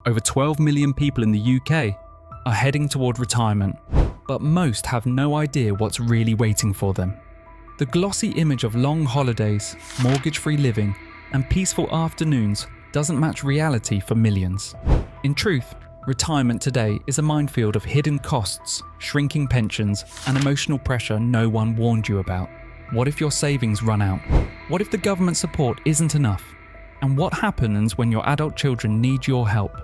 Over 12 million people in the UK are heading toward retirement, but most have no idea what's really waiting for them. The glossy image of long holidays, mortgage-free living, and peaceful afternoons doesn't match reality for millions. In truth, retirement today is a minefield of hidden costs, shrinking pensions, and emotional pressure no one warned you about. What if your savings run out? What if the government support isn't enough? And what happens when your adult children need your help?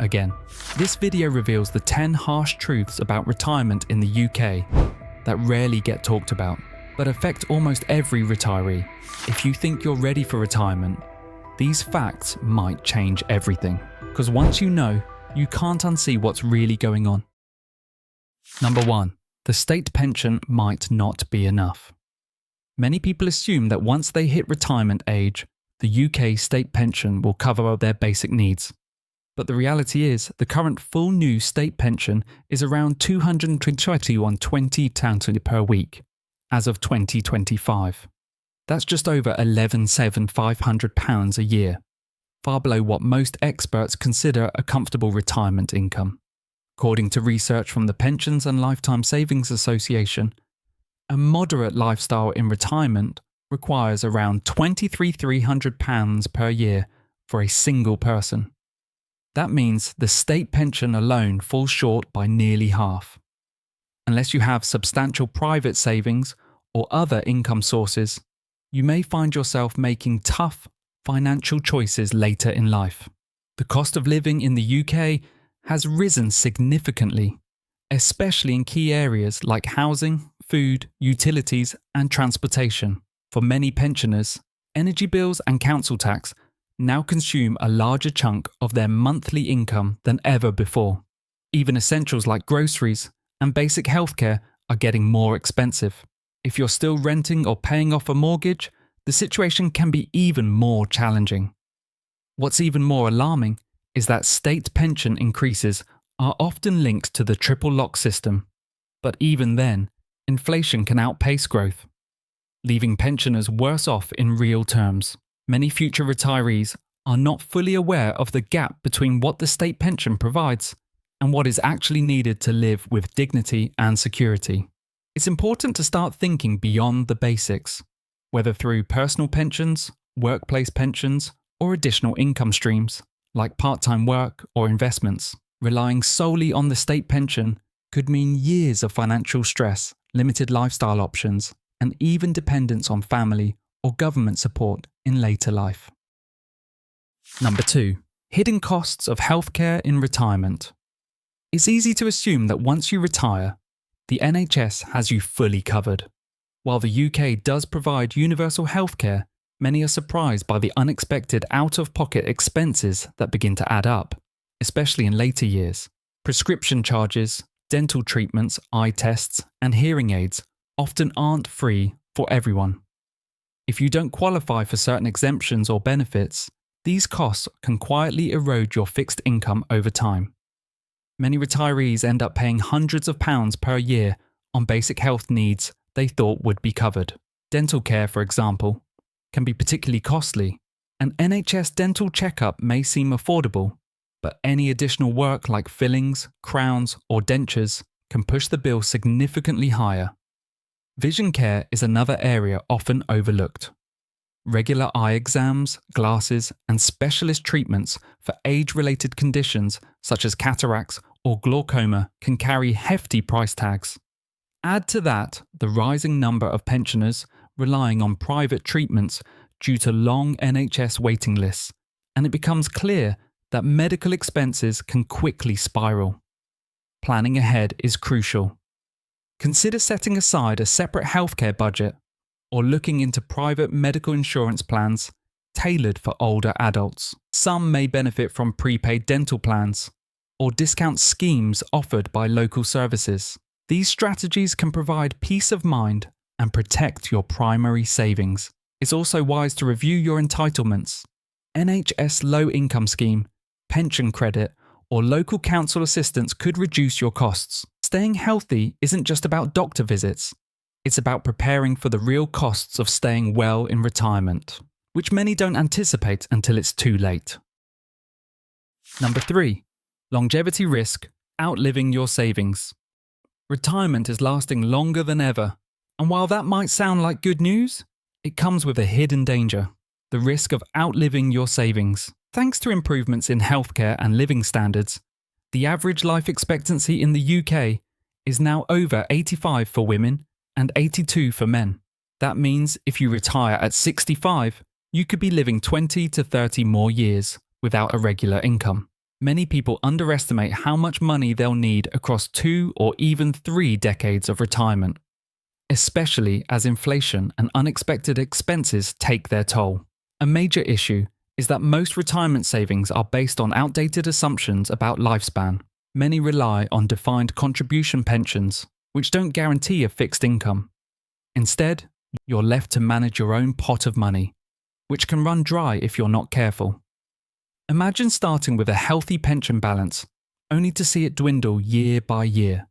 Again, this video reveals the 10 harsh truths about retirement in the UK that rarely get talked about, but affect almost every retiree. If you think you're ready for retirement, these facts might change everything. Because once you know, you can't unsee what's really going on. Number 1. The state pension might not be enough. Many people assume that once they hit retirement age, the UK state pension will cover their basic needs. But the reality is, the current full new state pension is around £221.20 per week, as of 2025. That's just over £11,500 a year, far below what most experts consider a comfortable retirement income. According to research from the Pensions and Lifetime Savings Association, a moderate lifestyle in retirement requires around £23,300 per year for a single person. That means the state pension alone falls short by nearly half. Unless you have substantial private savings or other income sources, you may find yourself making tough financial choices later in life. The cost of living in the UK has risen significantly, especially in key areas like housing, food, utilities, and transportation. For many pensioners, energy bills and council tax now consume a larger chunk of their monthly income than ever before. Even essentials like groceries and basic healthcare are getting more expensive. If you're still renting or paying off a mortgage, the situation can be even more challenging. What's even more alarming is that state pension increases are often linked to the triple lock system, but even then, inflation can outpace growth, leaving pensioners worse off in real terms. Many future retirees are not fully aware of the gap between what the state pension provides and what is actually needed to live with dignity and security. It's important to start thinking beyond the basics, whether through personal pensions, workplace pensions, or additional income streams, like part-time work or investments. Relying solely on the state pension could mean years of financial stress, limited lifestyle options, and even dependence on family or government support in later life. Number 2. Hidden costs of healthcare in retirement. It's easy to assume that once you retire, the NHS has you fully covered. While the UK does provide universal healthcare, many are surprised by the unexpected out-of-pocket expenses that begin to add up, especially in later years. Prescription charges, dental treatments, eye tests, and hearing aids often aren't free for everyone. If you don't qualify for certain exemptions or benefits, these costs can quietly erode your fixed income over time. Many retirees end up paying hundreds of pounds per year on basic health needs they thought would be covered. Dental care, for example, can be particularly costly. An NHS dental checkup may seem affordable, but any additional work like fillings, crowns, or dentures can push the bill significantly higher. Vision care is another area often overlooked. Regular eye exams, glasses, and specialist treatments for age-related conditions such as cataracts or glaucoma can carry hefty price tags. Add to that the rising number of pensioners relying on private treatments due to long NHS waiting lists, and it becomes clear that medical expenses can quickly spiral. Planning ahead is crucial. Consider setting aside a separate healthcare budget or looking into private medical insurance plans tailored for older adults. Some may benefit from prepaid dental plans or discount schemes offered by local services. These strategies can provide peace of mind and protect your primary savings. It's also wise to review your entitlements. NHS low-income scheme, pension credit, or local council assistance could reduce your costs. Staying healthy isn't just about doctor visits. It's about preparing for the real costs of staying well in retirement, which many don't anticipate until it's too late. Number 3. Longevity risk, outliving your savings. Retirement is lasting longer than ever, and while that might sound like good news, it comes with a hidden danger: the risk of outliving your savings. Thanks to improvements in healthcare and living standards, the average life expectancy in the UK is now over 85 for women and 82 for men. That means if you retire at 65, you could be living 20 to 30 more years without a regular income. Many people underestimate how much money they'll need across 2 or even 3 decades of retirement, especially as inflation and unexpected expenses take their toll. A major issue is that most retirement savings are based on outdated assumptions about lifespan. Many rely on defined contribution pensions, which don't guarantee a fixed income. Instead, you're left to manage your own pot of money, which can run dry if you're not careful. Imagine starting with a healthy pension balance, only to see it dwindle year by year,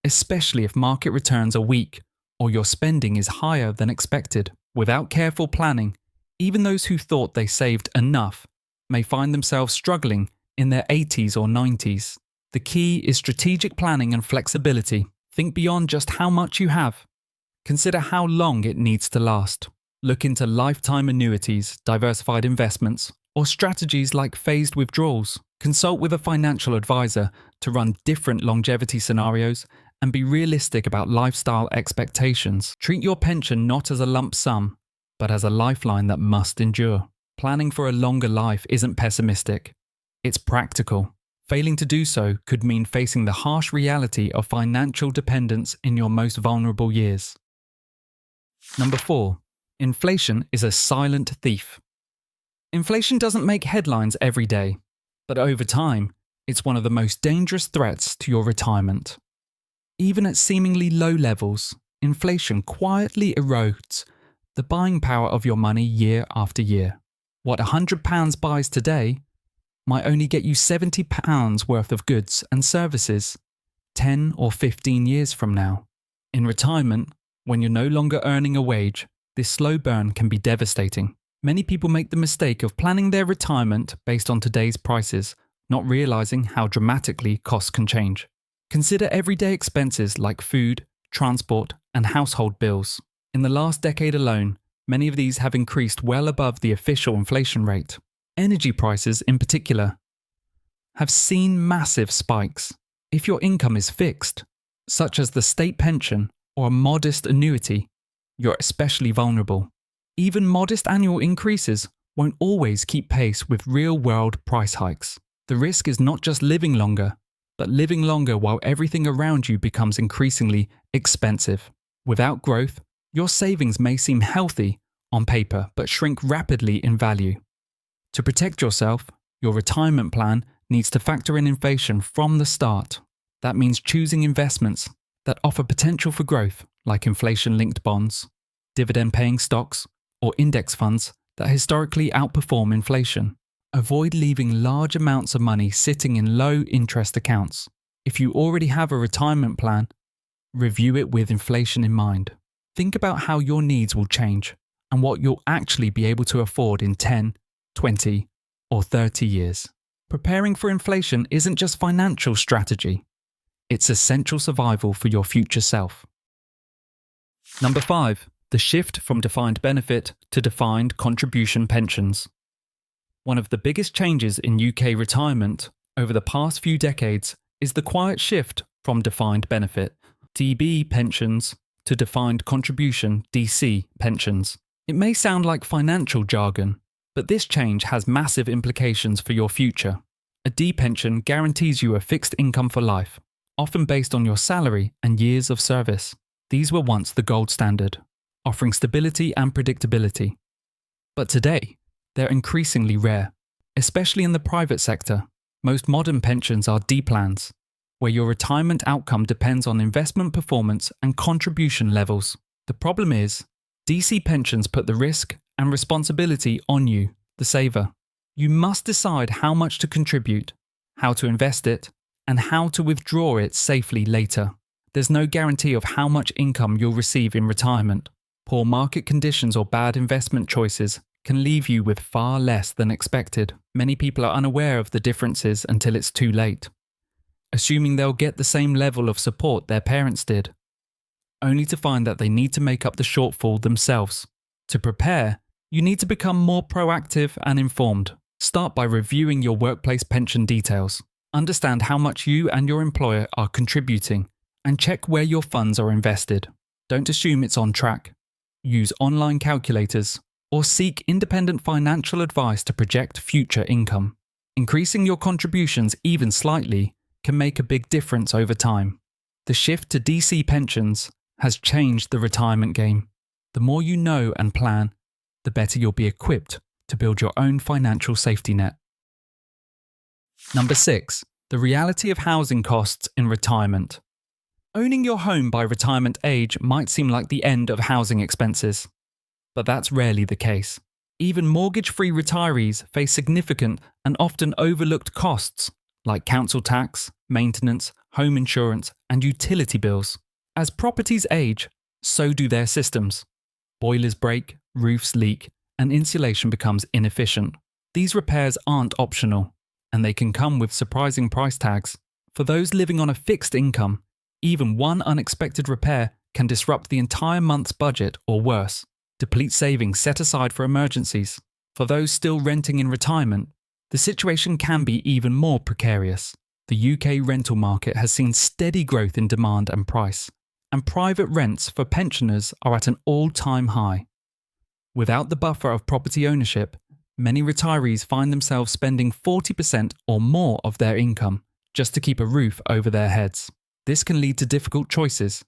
especially if market returns are weak or your spending is higher than expected. Without careful planning, even those who thought they saved enough may find themselves struggling in their 80s or 90s. The key is strategic planning and flexibility. Think beyond just how much you have. Consider how long it needs to last. Look into lifetime annuities, diversified investments, or strategies like phased withdrawals. Consult with a financial advisor to run different longevity scenarios and be realistic about lifestyle expectations. Treat your pension not as a lump sum, but as a lifeline that must endure. Planning for a longer life isn't pessimistic. It's practical. Failing to do so could mean facing the harsh reality of financial dependence in your most vulnerable years. Number 4. Inflation is a silent thief. Inflation doesn't make headlines every day, but over time, it's one of the most dangerous threats to your retirement. Even at seemingly low levels, inflation quietly erodes the buying power of your money year after year. What £100 buys today might only get you £70 worth of goods and services 10 or 15 years from now. In retirement, when you're no longer earning a wage, this slow burn can be devastating. Many people make the mistake of planning their retirement based on today's prices, not realizing how dramatically costs can change. Consider everyday expenses like food, transport, and household bills. In the last decade alone, many of these have increased well above the official inflation rate. Energy prices, in particular, have seen massive spikes. If your income is fixed, such as the state pension or a modest annuity, you're especially vulnerable. Even modest annual increases won't always keep pace with real-world price hikes. The risk is not just living longer, but living longer while everything around you becomes increasingly expensive. Without growth, your savings may seem healthy on paper, but shrink rapidly in value. To protect yourself, your retirement plan needs to factor in inflation from the start. That means choosing investments that offer potential for growth, like inflation-linked bonds, dividend-paying stocks, or index funds that historically outperform inflation. Avoid leaving large amounts of money sitting in low-interest accounts. If you already have a retirement plan, review it with inflation in mind. Think about how your needs will change and what you'll actually be able to afford in 10, 20, or 30 years. Preparing for inflation isn't just financial strategy. It's essential survival for your future self. Number 5. The shift from defined benefit to defined contribution pensions. One of the biggest changes in UK retirement over the past few decades is the quiet shift from defined benefit, DB pensions, to defined contribution, DC pensions. It may sound like financial jargon, but this change has massive implications for your future. A D pension guarantees you a fixed income for life, often based on your salary and years of service. These were once the gold standard, offering stability and predictability. But today, they're increasingly rare, especially in the private sector. Most modern pensions are D plans, where your retirement outcome depends on investment performance and contribution levels. The problem is, DC pensions put the risk and responsibility on you, the saver. You must decide how much to contribute, how to invest it, and how to withdraw it safely later. There's no guarantee of how much income you'll receive in retirement. Poor market conditions or bad investment choices can leave you with far less than expected. Many people are unaware of the differences until it's too late, assuming they'll get the same level of support their parents did, only to find that they need to make up the shortfall themselves. To prepare, you need to become more proactive and informed. Start by reviewing your workplace pension details. Understand how much you and your employer are contributing, and check where your funds are invested. Don't assume it's on track. Use online calculators or seek independent financial advice to project future income. Increasing your contributions even slightly can make a big difference over time. The shift to DC pensions has changed the retirement game. The more you know and plan, the better you'll be equipped to build your own financial safety net. Number 6. The reality of housing costs in retirement. Owning your home by retirement age might seem like the end of housing expenses, but that's rarely the case. Even mortgage-free retirees face significant and often overlooked costs like council tax, maintenance, home insurance, and utility bills. As properties age, so do their systems. Boilers break, roofs leak, and insulation becomes inefficient. These repairs aren't optional, and they can come with surprising price tags. For those living on a fixed income, even one unexpected repair can disrupt the entire month's budget or worse, deplete savings set aside for emergencies. For those still renting in retirement, the situation can be even more precarious. The UK rental market has seen steady growth in demand and price, and private rents for pensioners are at an all-time high. Without the buffer of property ownership, many retirees find themselves spending 40% or more of their income just to keep a roof over their heads. This can lead to difficult choices: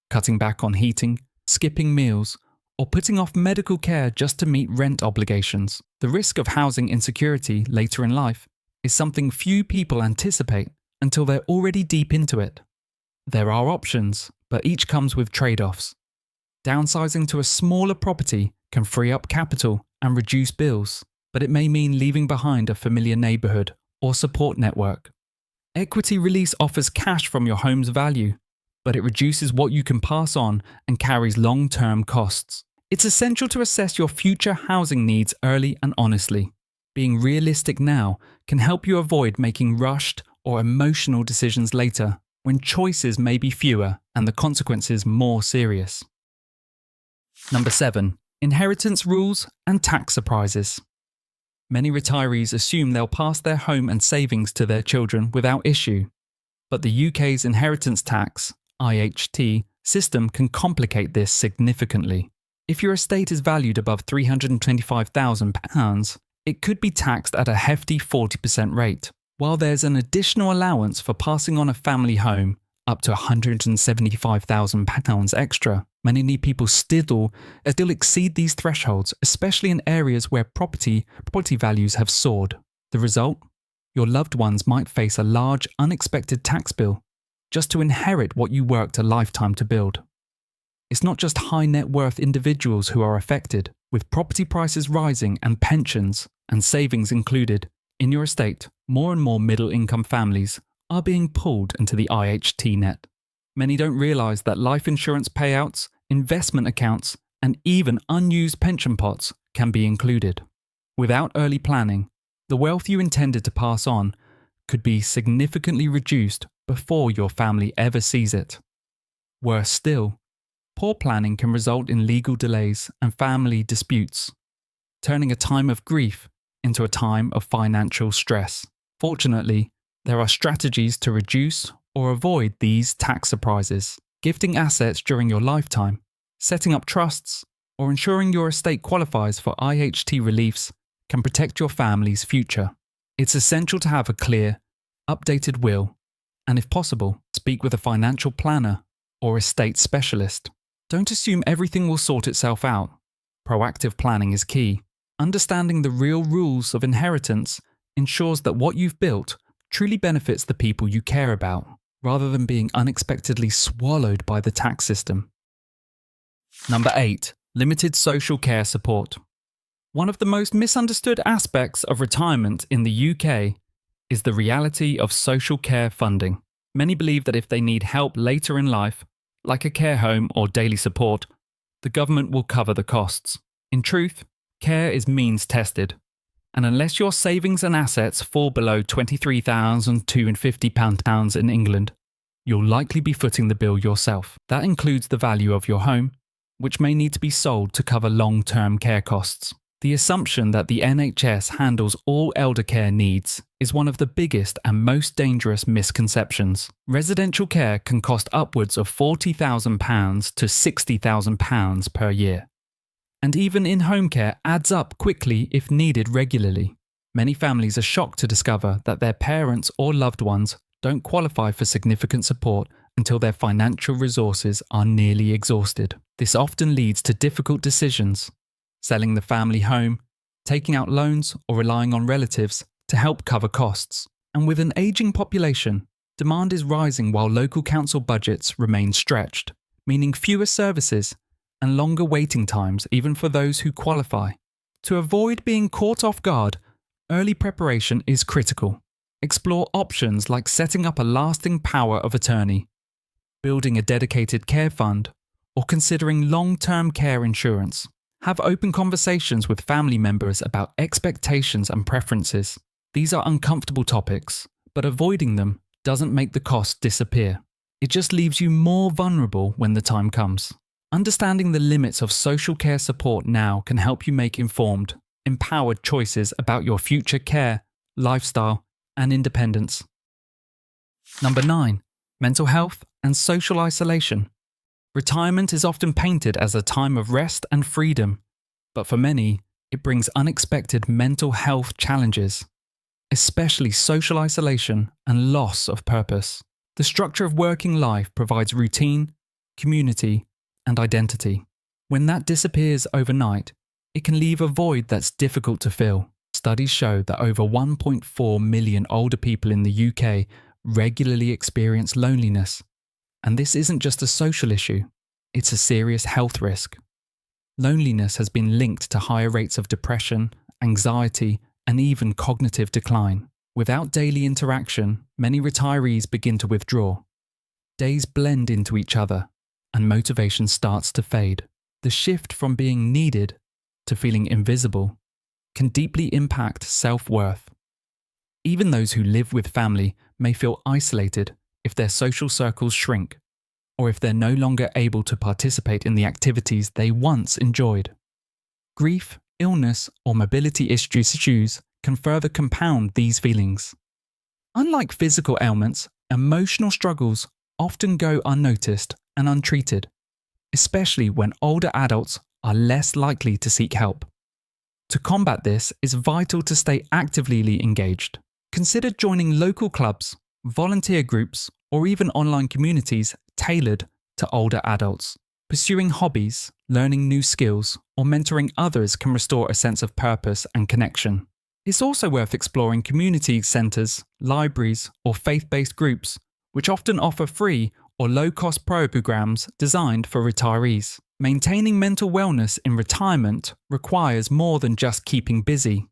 cutting back on heating, skipping meals, or putting off medical care just to meet rent obligations. The risk of housing insecurity later in life is something few people anticipate until they're already deep into it. There are options, but each comes with trade-offs. Downsizing to a smaller property can free up capital and reduce bills, but it may mean leaving behind a familiar neighbourhood or support network. Equity release offers cash from your home's value, but it reduces what you can pass on and carries long-term costs. It's essential to assess your future housing needs early and honestly. Being realistic now can help you avoid making rushed or emotional decisions later, when choices may be fewer and the consequences more serious. Number 7. Inheritance rules and tax surprises. Many retirees assume they'll pass their home and savings to their children without issue, but the UK's inheritance tax (IHT) system can complicate this significantly. If your estate is valued above £325,000, it could be taxed at a hefty 40% rate, while there's an additional allowance for passing on a family home up to £175,000 extra. Many people still exceed these thresholds, especially in areas where property values have soared. The result? Your loved ones might face a large, unexpected tax bill just to inherit what you worked a lifetime to build. It's not just high net worth individuals who are affected. With property prices rising and pensions and savings included in your estate, more and more middle-income families are being pulled into the IHT net. Many don't realise that life insurance payouts, investment accounts, and even unused pension pots can be included. Without early planning, the wealth you intended to pass on could be significantly reduced before your family ever sees it. Worse still, poor planning can result in legal delays and family disputes, turning a time of grief into a time of financial stress. Fortunately, there are strategies to reduce or avoid these tax surprises. Gifting assets during your lifetime, setting up trusts, or ensuring your estate qualifies for IHT reliefs can protect your family's future. It's essential to have a clear, updated will, and if possible, speak with a financial planner or estate specialist. Don't assume everything will sort itself out. Proactive planning is key. Understanding the real rules of inheritance ensures that what you've built truly benefits the people you care about, rather than being unexpectedly swallowed by the tax system. Number 8. Limited social care support. One of the most misunderstood aspects of retirement in the UK is the reality of social care funding. Many believe that if they need help later in life, like a care home or daily support, the government will cover the costs. In truth, Care is means tested, and unless your savings and assets fall below £23,250 in England, you'll likely be footing the bill yourself. That includes the value of your home, which may need to be sold to cover long-term care costs. The assumption that the NHS handles all elder care needs is one of the biggest and most dangerous misconceptions. Residential care can cost upwards of £40,000 to £60,000 per year. And even in-home care adds up quickly if needed regularly. Many families are shocked to discover that their parents or loved ones don't qualify for significant support until their financial resources are nearly exhausted. This often leads to difficult decisions, selling the family home, taking out loans, or relying on relatives to help cover costs. And with an ageing population, demand is rising while local council budgets remain stretched, meaning fewer services and longer waiting times even for those who qualify. To avoid being caught off guard, early preparation is critical. Explore options like setting up a lasting power of attorney, building a dedicated care fund, or considering long-term care insurance. Have open conversations with family members about expectations and preferences. These are uncomfortable topics, but avoiding them doesn't make the cost disappear. It just leaves you more vulnerable when the time comes. Understanding the limits of social care support now can help you make informed, empowered choices about your future care, lifestyle, and independence. Number 9. Mental health and social isolation. Retirement is often painted as a time of rest and freedom, but for many, it brings unexpected mental health challenges, especially social isolation and loss of purpose. The structure of working life provides routine, community, and identity. When that disappears overnight, it can leave a void that's difficult to fill. Studies show that over 1.4 million older people in the UK regularly experience loneliness. And this isn't just a social issue, it's a serious health risk. Loneliness has been linked to higher rates of depression, anxiety, and even cognitive decline. Without daily interaction, many retirees begin to withdraw. Days blend into each other, and motivation starts to fade. The shift from being needed to feeling invisible can deeply impact self-worth. Even those who live with family may feel isolated if their social circles shrink, or if they're no longer able to participate in the activities they once enjoyed. Grief, illness, or mobility issues can further compound these feelings. Unlike physical ailments, emotional struggles often go unnoticed and untreated, especially when older adults are less likely to seek help. To combat this, it's vital to stay actively engaged. Consider joining local clubs, volunteer groups, or even online communities tailored to older adults. Pursuing hobbies, learning new skills, or mentoring others can restore a sense of purpose and connection. It's also worth exploring community centres, libraries, or faith-based groups, which often offer free or low-cost programs designed for retirees. Maintaining mental wellness in retirement requires more than just keeping busy.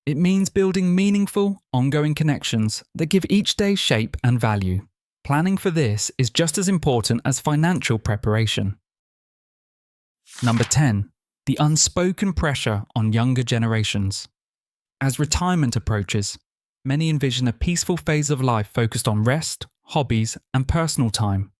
It means building meaningful, ongoing connections that give each day shape and value. Planning for this is just as important as financial preparation. Number 10. The unspoken pressure on younger generations. As retirement approaches, many envision a peaceful phase of life focused on rest, hobbies, and personal time.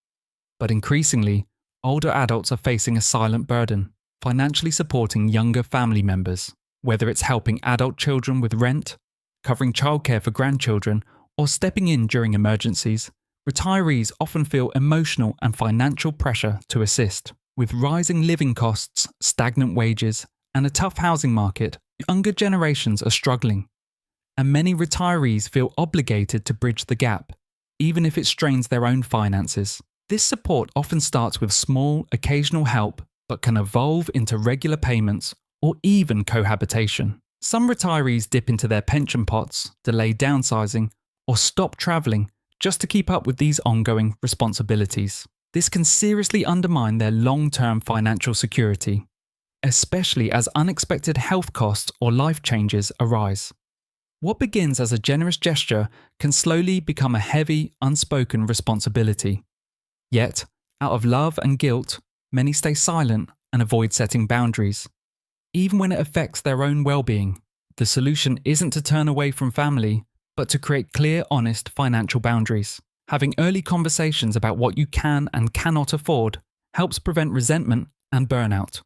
But increasingly, older adults are facing a silent burden, financially supporting younger family members. Whether it's helping adult children with rent, covering childcare for grandchildren, or stepping in during emergencies, retirees often feel emotional and financial pressure to assist. With rising living costs, stagnant wages, and a tough housing market, younger generations are struggling. And many retirees feel obligated to bridge the gap, even if it strains their own finances. This support often starts with small, occasional help, but can evolve into regular payments or even cohabitation. Some retirees dip into their pension pots, delay downsizing, or stop travelling just to keep up with these ongoing responsibilities. This can seriously undermine their long-term financial security, especially as unexpected health costs or life changes arise. What begins as a generous gesture can slowly become a heavy, unspoken responsibility. Yet, out of love and guilt, many stay silent and avoid setting boundaries. even when it affects their own well-being. The solution isn't to turn away from family, but to create clear, honest financial boundaries. Having early conversations about what you can and cannot afford helps prevent resentment and burnout.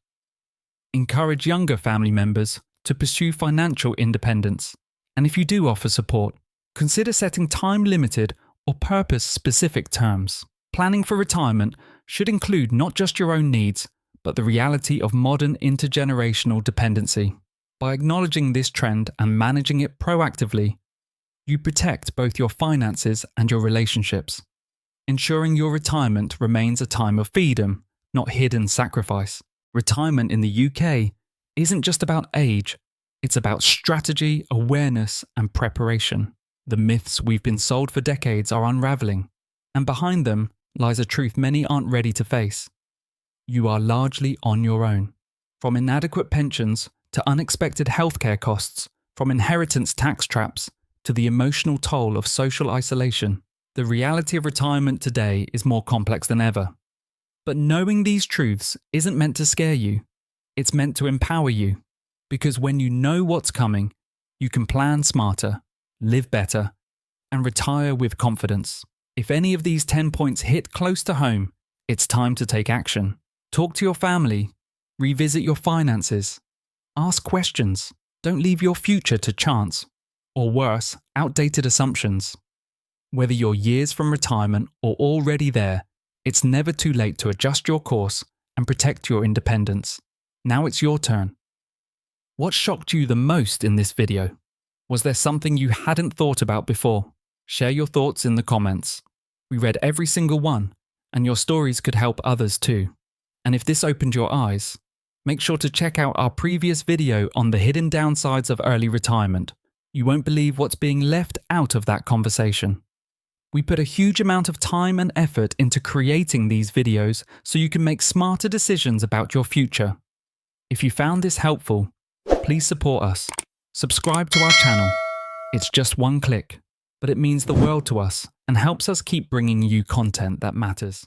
Encourage younger family members to pursue financial independence. And if you do offer support, consider setting time-limited or purpose-specific terms. Planning for retirement should include not just your own needs, but the reality of modern intergenerational dependency. By acknowledging this trend and managing it proactively, you protect both your finances and your relationships, ensuring your retirement remains a time of freedom, not hidden sacrifice. Retirement in the UK isn't just about age, it's about strategy, awareness, and preparation. The myths we've been sold for decades are unraveling, and behind them lies a truth many aren't ready to face. You are largely on your own. From inadequate pensions to unexpected healthcare costs, from inheritance tax traps to the emotional toll of social isolation, the reality of retirement today is more complex than ever. But knowing these truths isn't meant to scare you, it's meant to empower you. Because when you know what's coming, you can plan smarter, live better, and retire with confidence. If any of these 10 points hit close to home, it's time to take action. Talk to your family, revisit your finances, ask questions, don't leave your future to chance, or worse, outdated assumptions. Whether you're years from retirement or already there, it's never too late to adjust your course and protect your independence. Now it's your turn. What shocked you the most in this video? Was there something you hadn't thought about before? Share your thoughts in the comments. We read every single one, and your stories could help others too. And if this opened your eyes, make sure to check out our previous video on the hidden downsides of early retirement. You won't believe what's being left out of that conversation. We put a huge amount of time and effort into creating these videos so you can make smarter decisions about your future. If you found this helpful, please support us. Subscribe to our channel. It's just one click, but it means the world to us and helps us keep bringing you content that matters.